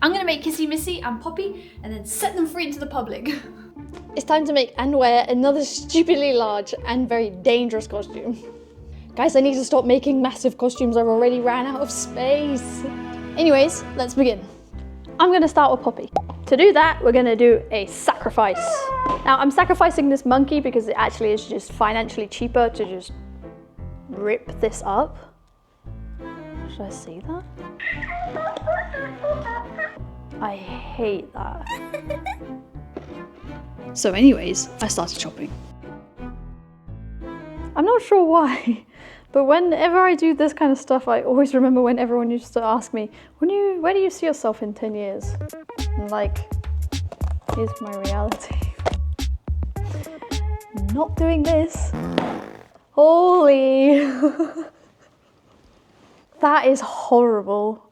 I'm gonna make Kissy, Missy and Poppy and then set them free into the public. It's time to make and wear another stupidly large and very dangerous costume. Guys, I need to stop making massive costumes. I've already ran out of space. Anyways, let's begin. I'm gonna start with Poppy. To do that, we're gonna do a sacrifice. Now, I'm sacrificing this monkey because it actually is just financially cheaper to just rip this up. Should I say that? I hate that. So anyways, I started chopping. I'm not sure why, but whenever I do this kind of stuff, I always remember when everyone used to ask me, where do you see yourself in 10 years? And like, here's my reality. Not doing this. Holy. That is horrible.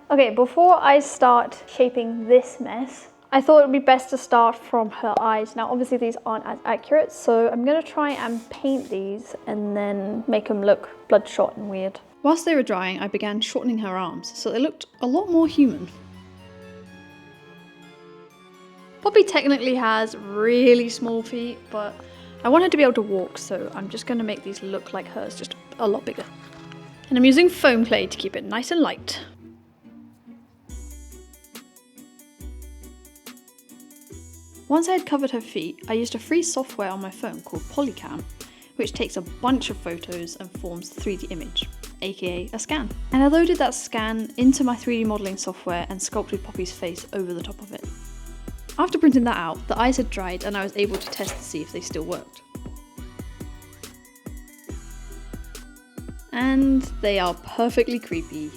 Okay, before I start shaping this mess, I thought it would be best to start from her eyes. Now, obviously these aren't as accurate, so I'm gonna try and paint these and then make them look bloodshot and weird. Whilst they were drying, I began shortening her arms so they looked a lot more human. Poppy technically has really small feet, but I want her to be able to walk, so I'm just gonna make these look like hers, just a lot bigger. And I'm using foam clay to keep it nice and light. Once I had covered her feet, I used a free software on my phone called Polycam, which takes a bunch of photos and forms a 3D image, aka a scan. And I loaded that scan into my 3D modelling software and sculpted Poppy's face over the top of it. After printing that out, the eyes had dried and I was able to test to see if they still worked. And they are perfectly creepy.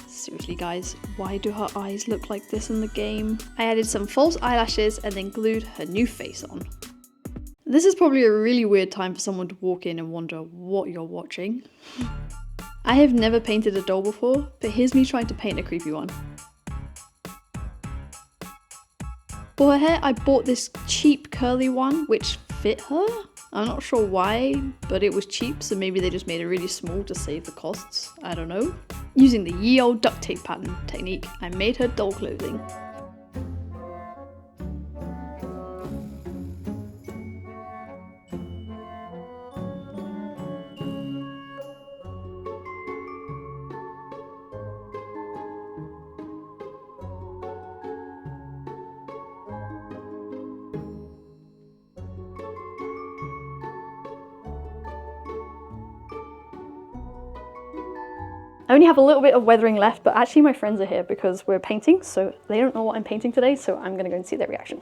Seriously guys, why do her eyes look like this in the game? I added some false eyelashes and then glued her new face on. This is probably a really weird time for someone to walk in and wonder what you're watching. I have never painted a doll before, but here's me trying to paint a creepy one. For her hair, I bought this cheap curly one, which fit her. I'm not sure why, but it was cheap, so maybe they just made it really small to save the costs. I don't know. Using the ye olde duct tape pattern technique, I made her doll clothing. I only have a little bit of weathering left, but actually my friends are here because we're painting, so they don't know what I'm painting today, so I'm gonna go and see their reaction.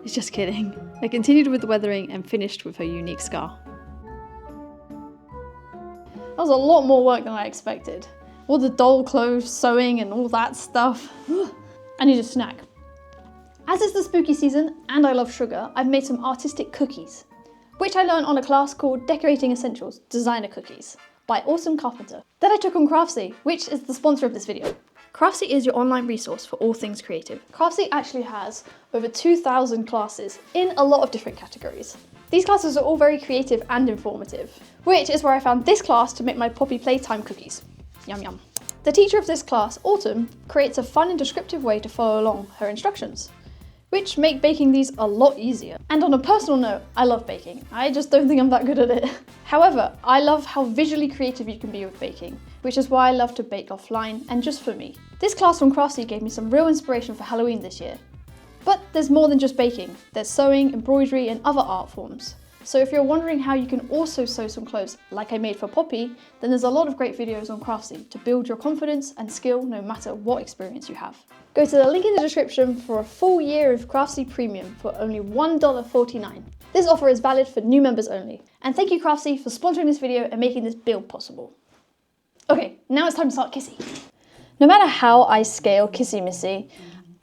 Just kidding. I continued with the weathering and finished with her unique scar. That was a lot more work than I expected. All the doll clothes, sewing and all that stuff. I need a snack. As it's the spooky season and I love sugar, I've made some artistic cookies, which I learned on a class called Decorating Essentials Designer Cookies by Awesome Carpenter that I took on Craftsy, which is the sponsor of this video. Craftsy is your online resource for all things creative. Craftsy actually has over 2,000 classes in a lot of different categories. These classes are all very creative and informative, which is where I found this class to make my Poppy Playtime cookies. Yum yum. The teacher of this class, Autumn, creates a fun and descriptive way to follow along her instructions, which make baking these a lot easier. And on a personal note, I love baking. I just don't think I'm that good at it. However, I love how visually creative you can be with baking, which is why I love to bake offline and just for me. This class from Craftsy gave me some real inspiration for Halloween this year. But there's more than just baking. There's sewing, embroidery, and other art forms. So if you're wondering how you can also sew some clothes like I made for Poppy, then there's a lot of great videos on Craftsy to build your confidence and skill no matter what experience you have. Go to the link in the description for a full year of Craftsy Premium for only $1.49. This offer is valid for new members only. And thank you Craftsy for sponsoring this video and making this build possible. Okay, now it's time to start Kissy. No matter how I scale Kissy Missy,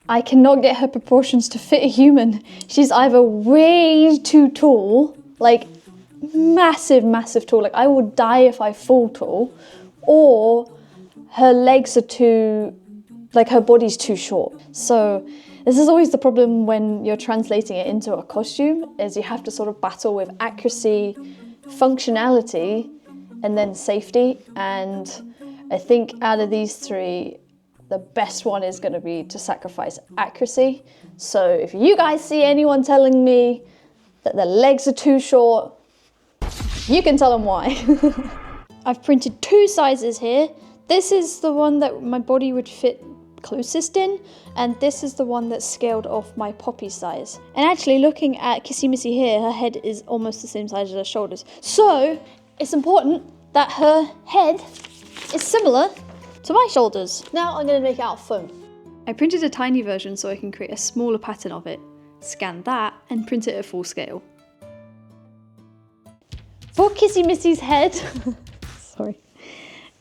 I cannot get her proportions to fit a human. She's either way too tall, like massive tall, like I will die if I fall tall, or her legs are too like her body's too short. So this is always the problem when you're translating it into a costume, is you have to sort of battle with accuracy, functionality, and then safety. And I think out of these three, the best one is going to be to sacrifice accuracy. So if you guys see anyone telling me that their legs are too short, you can tell them why. I've printed 2 sizes here. This is the one that my body would fit closest in, and this is the one that's scaled off my Poppy size. And actually, looking at Kissy Missy here, her head is almost the same size as her shoulders. So it's important that her head is similar to my shoulders. Now I'm going to make it out of foam. I printed a tiny version so I can create a smaller pattern of it, scan that, and print it at full scale. For Kissy Missy's head, sorry.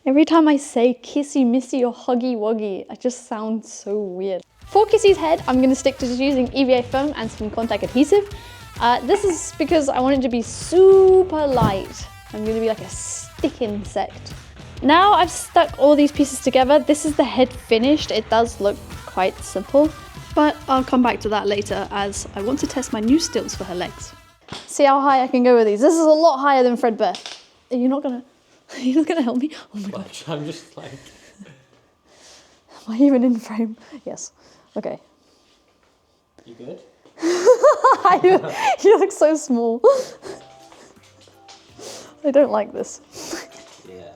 Every time I say Kissy Missy or Huggy Wuggy, it just sounds so weird. For Kissy's head, I'm going to stick to just using EVA foam and some contact adhesive. This is because I want it to be super light. I'm going to be like a stick insect. Now I've stuck all these pieces together. This is the head finished. It does look quite simple. But I'll come back to that later, as I want to test my new stilts for her legs. See how high I can go with these. This is a lot higher than Fredbear. You're not gonna help me? Oh my god. I'm just like... Am I even in frame? Yes. Okay. You good? You look so small. I don't like this. Yeah.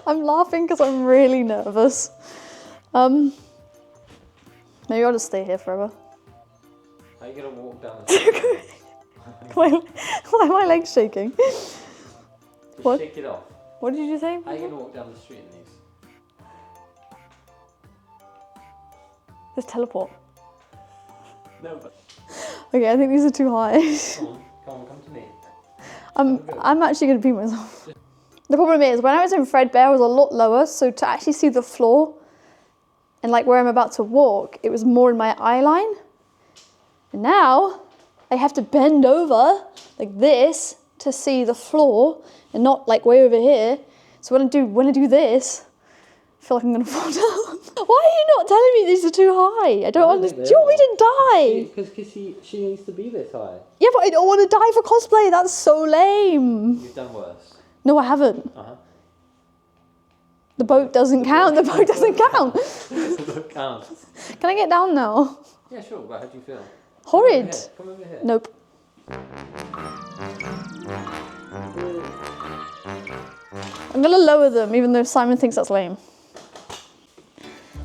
I'm laughing because I'm really nervous. Maybe I'll just stay here forever. How are you gonna walk down the street? Why are my legs shaking? Just What? shake it off. What did you say? How are you gonna walk down the street in these? Just teleport. No, but... Okay, I think these are too high. Come to me. I'm actually going to pee myself. The problem is, when I was in Fredbear, I was a lot lower, so to actually see the floor and like where I'm about to walk, it was more in my eye line. And now I have to bend over like this to see the floor and not like way over here. So when I do this, I feel like I'm going to fall down. Why are you not telling me these are too high? I don't understand. Do you want me to die? Because she needs to be this high. Yeah, but I don't want to die for cosplay. That's so lame. You've done worse. No, I haven't. Uh-huh. The boat doesn't count. The boat doesn't count. That counts. Can I get down now? Yeah, sure, but how do you feel? Horrid. Come over here. Nope. I'm gonna lower them, even though Simon thinks that's lame.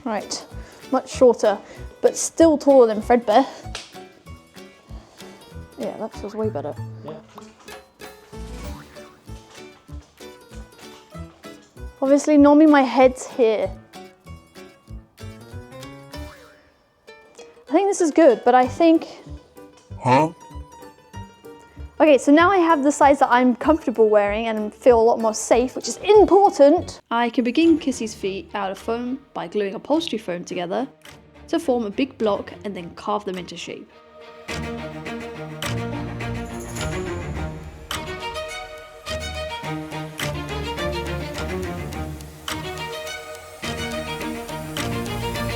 Right, much shorter, but still taller than Fredbear. Yeah, that feels way better. Yeah. Obviously, normally my head's here. I think this is good, but I think... Huh? Okay, so now I have the size that I'm comfortable wearing and feel a lot more safe, which is important. I can begin Kissy's feet out of foam by gluing upholstery foam together to form a big block and then carve them into shape.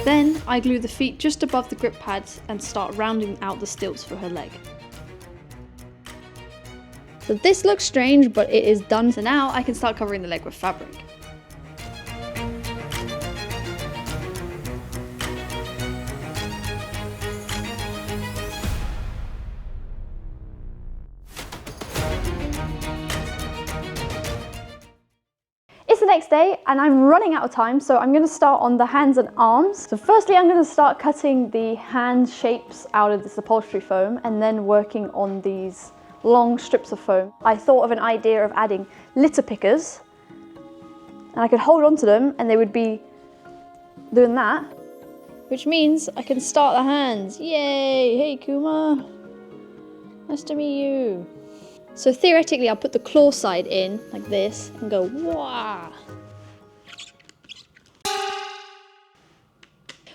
Then I glue the feet just above the grip pads and start rounding out the stilts for her leg. So this looks strange, but it is done. So now I can start covering the leg with fabric. It's the next day and I'm running out of time, so I'm going to start on the hands and arms. So firstly, I'm going to start cutting the hand shapes out of this upholstery foam and then working on these long strips of foam. I thought of an idea of adding litter pickers, and I could hold on to them and they would be doing that, which means I can start the hands. Yay! Hey Kuma! Nice to meet you. So theoretically, I'll put the claw side in like this and go wah.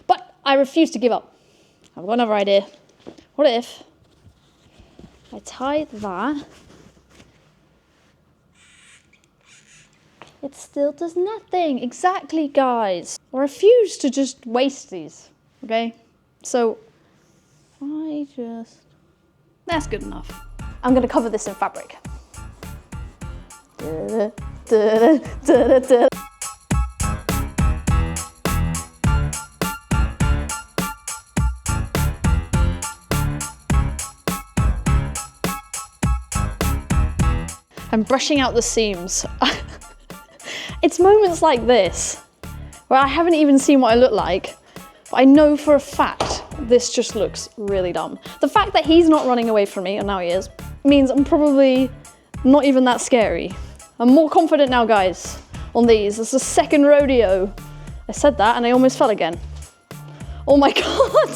But I refuse to give up. I've got another idea. What if I tie that It still does nothing. Exactly, guys. I refuse to just waste these, okay? So, That's good enough. I'm gonna cover this in fabric. I'm brushing out the seams. It's moments like this where I haven't even seen what I look like, but I know for a fact this just looks really dumb. The fact that he's not running away from me, and now he is, means I'm probably not even that scary. I'm more confident now, guys, on these. It's the second rodeo. I said that and I almost fell again. Oh my God.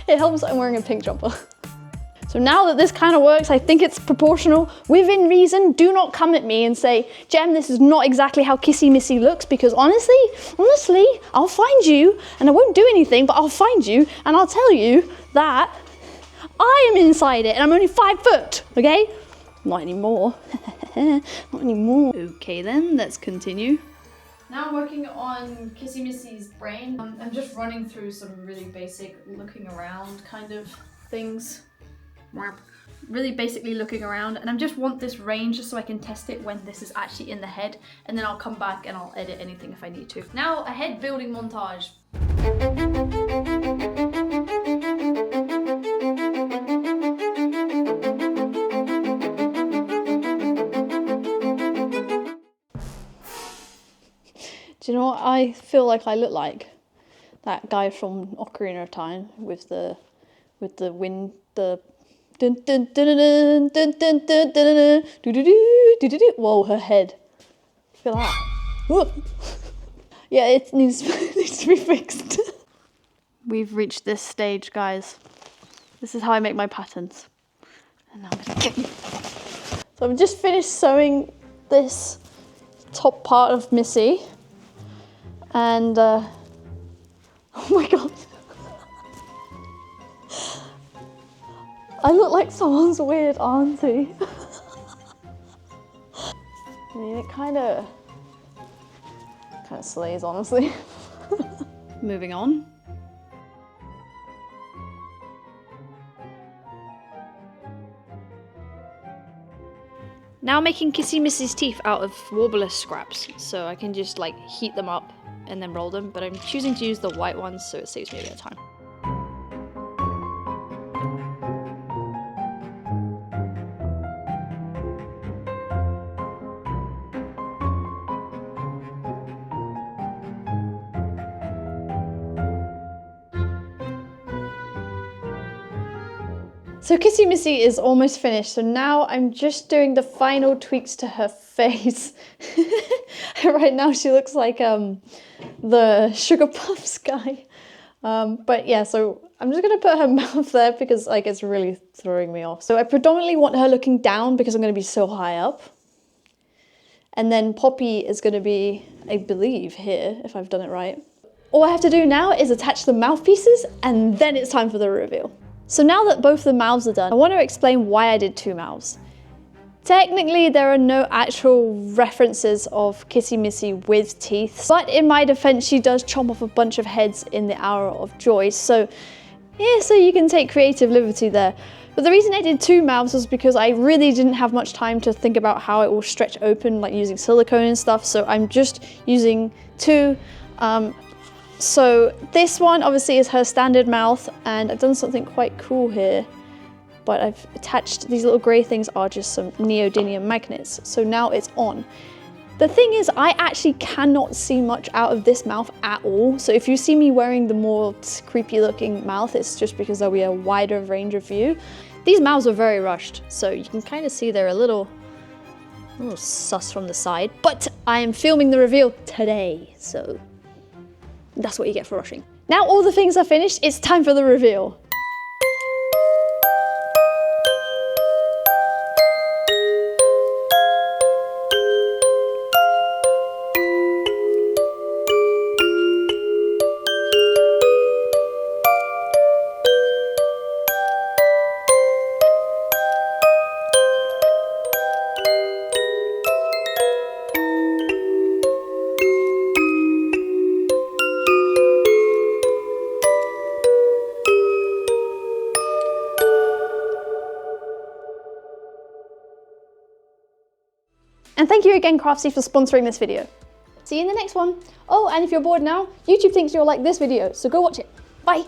It helps that I'm wearing a pink jumper. So now that this kind of works, I think it's proportional, within reason. Do not come at me and say, Jem, this is not exactly how Kissy Missy looks, because honestly, I'll find you, and I won't do anything, but I'll find you, and I'll tell you that I am inside it, and I'm only 5 foot, okay? Not anymore. Not anymore. Okay then, let's continue. Now I'm working on Kissy Missy's brain. I'm just running through some really basic looking around kind of things. Really basically looking around, and I just want this range just so I can test it when this is actually in the head, and then I'll come back and I'll edit anything if I need to. Now a head building montage. Do you know what I feel like I look like? That guy from Ocarina of Time with the wind, the dun dun dun dun dun dun dun dun dun dun. Whoa, her head. Feel that? Whoa. Yeah, it needs to be fixed. We've reached this stage, guys. This is how I make my patterns. And now I'm gonna get you. So I've just finished sewing this top part of Missy. And oh my God. I look like someone's weird auntie. I mean, it kind of slays, honestly. Moving on. Now making Kissy Missy's teeth out of warbler scraps, so I can just like heat them up and then roll them, but I'm choosing to use the white ones so it saves me a bit of time. So Kissy Missy is almost finished, so now I'm just doing the final tweaks to her face. Right now she looks like the Sugar Puffs guy. But yeah, so I'm just gonna put her mouth there because like it's really throwing me off. So I predominantly want her looking down because I'm gonna be so high up. And then Poppy is gonna be, I believe, here, if I've done it right. All I have to do now is attach the mouthpieces and then it's time for the reveal. So now that both the mouths are done, I want to explain why I did 2 mouths. Technically, there are no actual references of Kissy Missy with teeth, but in my defense, she does chomp off a bunch of heads in the Hour of Joy, so yeah, so you can take creative liberty there. But the reason I did 2 mouths was because I really didn't have much time to think about how it will stretch open, like using silicone and stuff, so I'm just using 2. So this one obviously is her standard mouth, and I've done something quite cool here, but I've attached, these little grey things are just some neodymium magnets, so now it's on. The thing is, I actually cannot see much out of this mouth at all, so if you see me wearing the more creepy looking mouth, it's just because there'll be a wider range of view. These mouths are very rushed, so you can kind of see they're a little sus from the side, but I am filming the reveal today, so that's what you get for rushing. Now all the things are finished, it's time for the reveal. And thank you again, Craftsy, for sponsoring this video. See you in the next one. Oh, and if you're bored now, YouTube thinks you'll like this video, so go watch it. Bye.